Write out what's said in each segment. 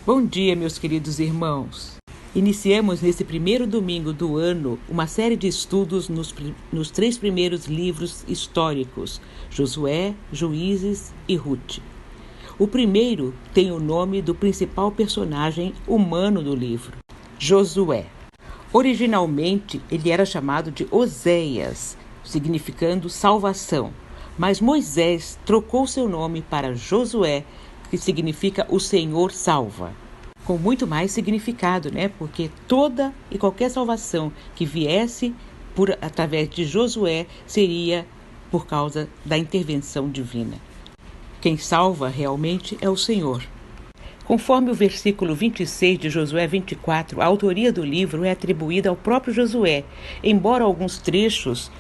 Bom dia, meus queridos irmãos. Iniciamos nesse primeiro domingo do ano uma série de estudos nos três primeiros livros históricos, Josué, Juízes e Ruth. O primeiro tem o nome do principal personagem humano do livro, Josué. Originalmente, ele era chamado de Oséias, significando salvação, mas Moisés trocou seu nome para Josué, que significa o Senhor salva. Com muito mais significado, Porque toda e qualquer salvação que viesse através de Josué seria por causa da intervenção divina. Quem salva realmente é o Senhor. Conforme o versículo 26 de Josué 24, a autoria do livro é atribuída ao próprio Josué, embora alguns trechos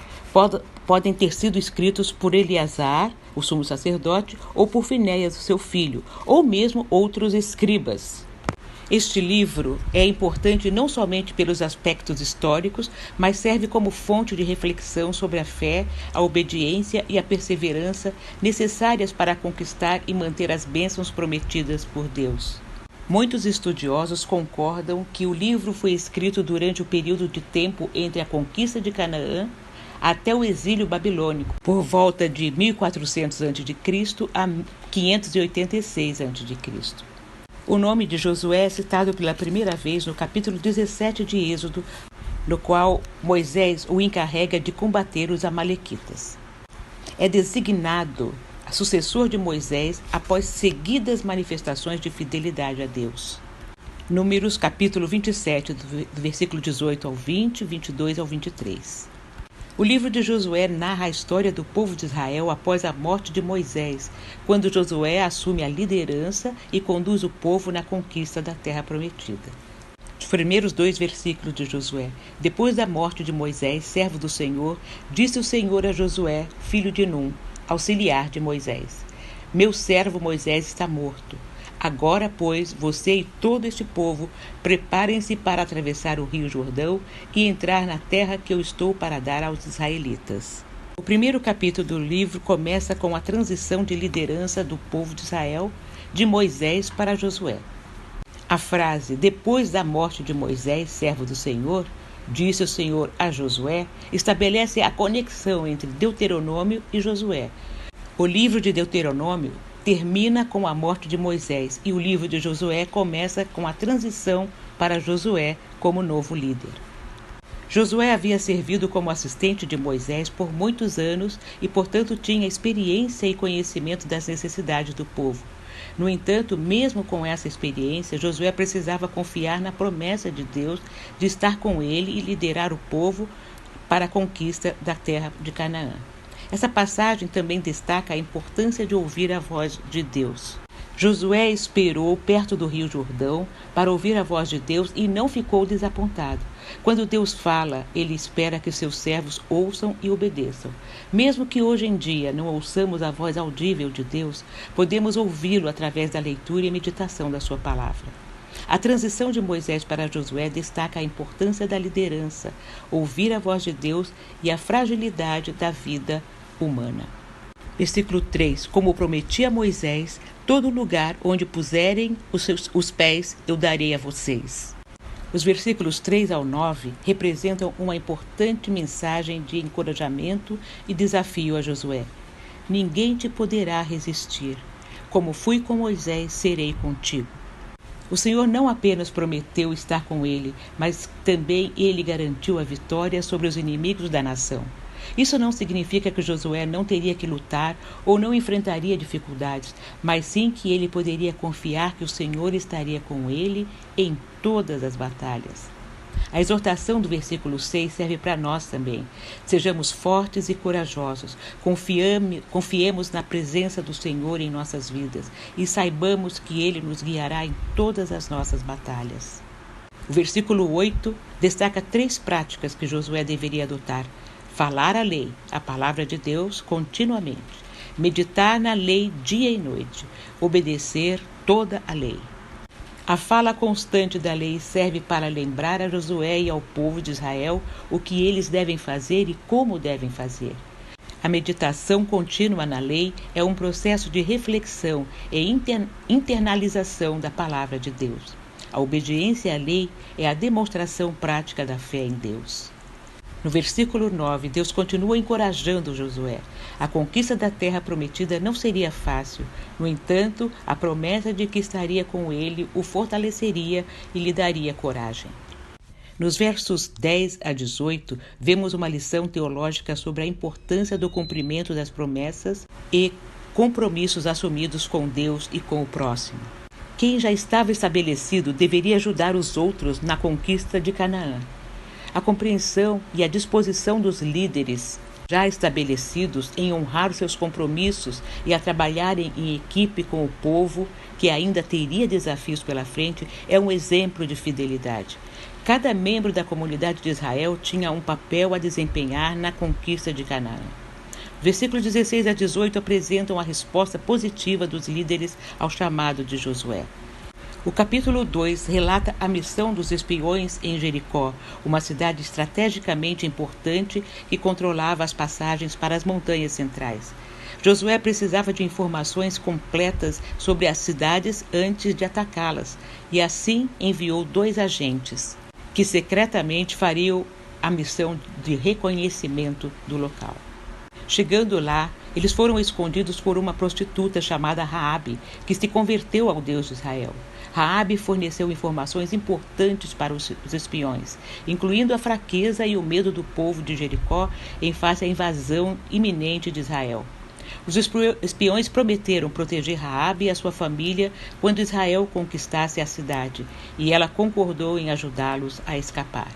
podem ter sido escritos por Eleazar, o sumo sacerdote, ou por Finéias, seu filho, ou mesmo outros escribas. Este livro é importante não somente pelos aspectos históricos, mas serve como fonte de reflexão sobre a fé, a obediência e a perseverança necessárias para conquistar e manter as bênçãos prometidas por Deus. Muitos estudiosos concordam que o livro foi escrito durante o período de tempo entre a conquista de Canaã até o exílio babilônico, por volta de 1400 a.C. a 586 a.C. O nome de Josué é citado pela primeira vez no capítulo 17 de Êxodo, no qual Moisés o encarrega de combater os amalequitas. É designado sucessor de Moisés após seguidas manifestações de fidelidade a Deus. Números capítulo 27, do versículo 18 ao 20, 22 ao 23. O livro de Josué narra a história do povo de Israel após a morte de Moisés, quando Josué assume a liderança e conduz o povo na conquista da terra prometida. Os primeiros 2 versículos de Josué. Depois da morte de Moisés, servo do Senhor, disse o Senhor a Josué, filho de Num, auxiliar de Moisés: Meu servo Moisés está morto. Agora, pois, você e todo este povo, preparem-se para atravessar o rio Jordão e entrar na terra que eu estou para dar aos israelitas. O primeiro capítulo do livro começa com a transição de liderança do povo de Israel, de Moisés para Josué. A frase, depois da morte de Moisés, servo do Senhor, disse o Senhor a Josué, estabelece a conexão entre Deuteronômio e Josué. O livro de Deuteronômio termina com a morte de Moisés e o livro de Josué começa com a transição para Josué como novo líder. Josué havia servido como assistente de Moisés por muitos anos e, portanto, tinha experiência e conhecimento das necessidades do povo. No entanto, mesmo com essa experiência, Josué precisava confiar na promessa de Deus de estar com ele e liderar o povo para a conquista da terra de Canaã. Essa passagem também destaca a importância de ouvir a voz de Deus. Josué esperou perto do rio Jordão para ouvir a voz de Deus e não ficou desapontado. Quando Deus fala, ele espera que seus servos ouçam e obedeçam. Mesmo que hoje em dia não ouçamos a voz audível de Deus, podemos ouvi-lo através da leitura e meditação da sua palavra. A transição de Moisés para Josué destaca a importância da liderança, ouvir a voz de Deus e a fragilidade da vida humana. Versículo 3. Como prometi a Moisés, todo lugar onde puserem os pés eu darei a vocês. Os versículos 3 ao 9 representam uma importante mensagem de encorajamento e desafio a Josué. Ninguém te poderá resistir. Como fui com Moisés, serei contigo. O Senhor não apenas prometeu estar com ele, mas também ele garantiu a vitória sobre os inimigos da nação. Isso não significa que Josué não teria que lutar ou não enfrentaria dificuldades, mas sim que ele poderia confiar que o Senhor estaria com ele em todas as batalhas. A exortação do versículo 6 serve para nós também. Sejamos fortes e corajosos, confiemos na presença do Senhor em nossas vidas e saibamos que Ele nos guiará em todas as nossas batalhas. O versículo 8 destaca 3 práticas que Josué deveria adotar: falar a lei, a palavra de Deus, continuamente, meditar na lei dia e noite, obedecer toda a lei. A fala constante da lei serve para lembrar a Josué e ao povo de Israel o que eles devem fazer e como devem fazer. A meditação contínua na lei é um processo de reflexão e internalização da palavra de Deus. A obediência à lei é a demonstração prática da fé em Deus. No versículo 9, Deus continua encorajando Josué. A conquista da terra prometida não seria fácil. No entanto, a promessa de que estaria com ele o fortaleceria e lhe daria coragem. Nos versos 10 a 18, vemos uma lição teológica sobre a importância do cumprimento das promessas e compromissos assumidos com Deus e com o próximo. Quem já estava estabelecido deveria ajudar os outros na conquista de Canaã. A compreensão e a disposição dos líderes já estabelecidos em honrar seus compromissos e a trabalharem em equipe com o povo, que ainda teria desafios pela frente, é um exemplo de fidelidade. Cada membro da comunidade de Israel tinha um papel a desempenhar na conquista de Canaã. Versículos 16 a 18 apresentam a resposta positiva dos líderes ao chamado de Josué. O capítulo 2 relata a missão dos espiões em Jericó, uma cidade estrategicamente importante que controlava as passagens para as montanhas centrais. Josué precisava de informações completas sobre as cidades antes de atacá-las, e assim enviou 2 agentes, que secretamente fariam a missão de reconhecimento do local. Chegando lá, eles foram escondidos por uma prostituta chamada Raabe, que se converteu ao Deus de Israel. Raabe forneceu informações importantes para os espiões, incluindo a fraqueza e o medo do povo de Jericó em face à invasão iminente de Israel. Os espiões prometeram proteger Raabe e a sua família quando Israel conquistasse a cidade, e ela concordou em ajudá-los a escapar.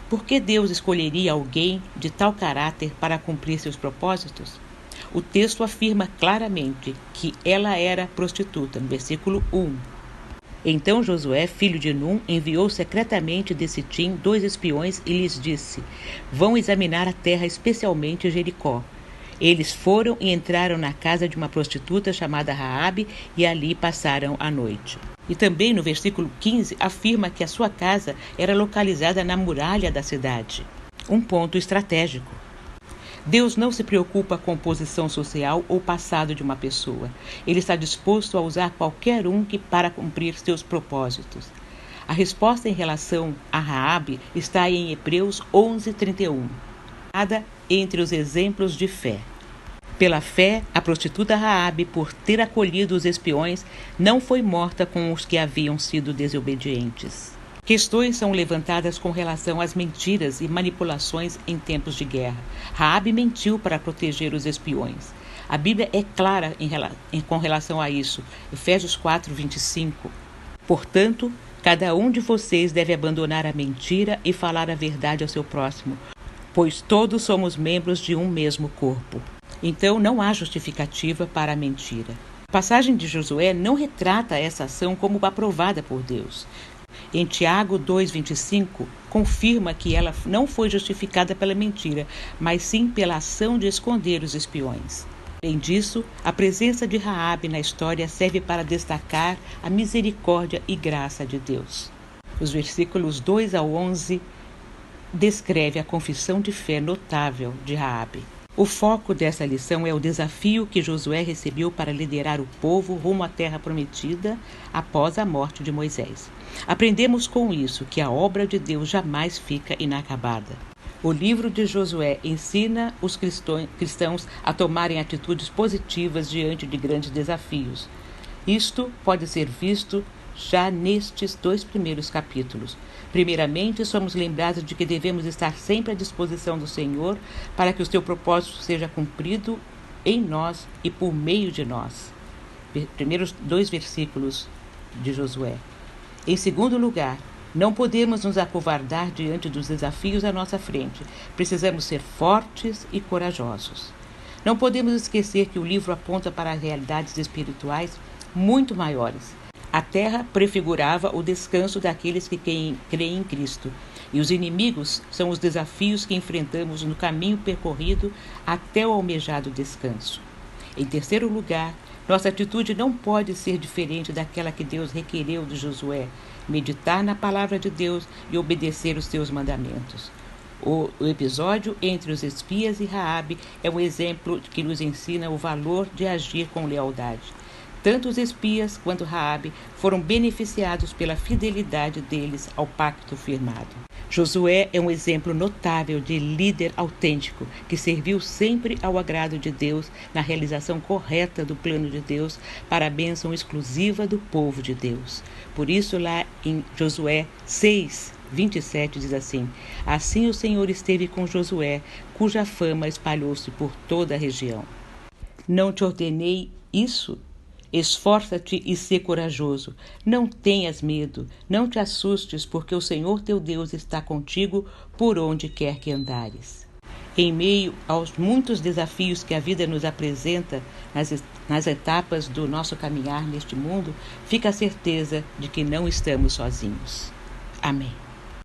Por que Deus escolheria alguém de tal caráter para cumprir seus propósitos? O texto afirma claramente que ela era prostituta, no versículo 1. Então Josué, filho de Num, enviou secretamente de Sitim 2 espiões e lhes disse: vão examinar a terra, especialmente Jericó. Eles foram e entraram na casa de uma prostituta chamada Raabe e ali passaram a noite. E também no versículo 15 afirma que a sua casa era localizada na muralha da cidade, um ponto estratégico. Deus não se preocupa com posição social ou passado de uma pessoa. Ele está disposto a usar qualquer um para cumprir seus propósitos. A resposta em relação a Raabe está em Hebreus 11:31. Entre os exemplos de fé. Pela fé, a prostituta Raabe, por ter acolhido os espiões, não foi morta com os que haviam sido desobedientes. Questões são levantadas com relação às mentiras e manipulações em tempos de guerra. Raabe mentiu para proteger os espiões. A Bíblia é clara com relação a isso. Efésios 4:25. Portanto, cada um de vocês deve abandonar a mentira e falar a verdade ao seu próximo, pois todos somos membros de um mesmo corpo. Então não há justificativa para a mentira. A passagem de Josué não retrata essa ação como aprovada por Deus. Em Tiago 2:25, confirma que ela não foi justificada pela mentira, mas sim pela ação de esconder os espiões. Além disso, a presença de Raabe na história serve para destacar a misericórdia e graça de Deus. Os versículos 2 ao 11 descreve a confissão de fé notável de Raabe. O foco dessa lição é o desafio que Josué recebeu para liderar o povo rumo à terra prometida após a morte de Moisés. Aprendemos com isso que a obra de Deus jamais fica inacabada. O livro de Josué ensina os cristãos a tomarem atitudes positivas diante de grandes desafios. Isto pode ser visto já nestes 2 primeiros capítulos. Primeiramente, somos lembrados de que devemos estar sempre à disposição do Senhor para que o seu propósito seja cumprido em nós e por meio de nós. Primeiros 2 versículos de Josué. Em segundo lugar, não podemos nos acovardar diante dos desafios à nossa frente. Precisamos ser fortes e corajosos. Não podemos esquecer que o livro aponta para realidades espirituais muito maiores. A terra prefigurava o descanso daqueles que creem em Cristo, e os inimigos são os desafios que enfrentamos no caminho percorrido até o almejado descanso. Em terceiro lugar, nossa atitude não pode ser diferente daquela que Deus requereu de Josué: meditar na palavra de Deus e obedecer os seus mandamentos. O episódio entre os espias e Raabe é um exemplo que nos ensina o valor de agir com lealdade. Tanto os espias quanto Raabe foram beneficiados pela fidelidade deles ao pacto firmado. Josué é um exemplo notável de líder autêntico, que serviu sempre ao agrado de Deus na realização correta do plano de Deus para a bênção exclusiva do povo de Deus. Por isso, lá em Josué 6:27 diz assim: Assim o Senhor esteve com Josué, cuja fama espalhou-se por toda a região. Não te ordenei isso? Esforça-te e sê corajoso. Não tenhas medo, não te assustes, porque o Senhor teu Deus está contigo por onde quer que andares. Em meio aos muitos desafios que a vida nos apresenta nas etapas do nosso caminhar neste mundo, fica a certeza de que não estamos sozinhos. Amém.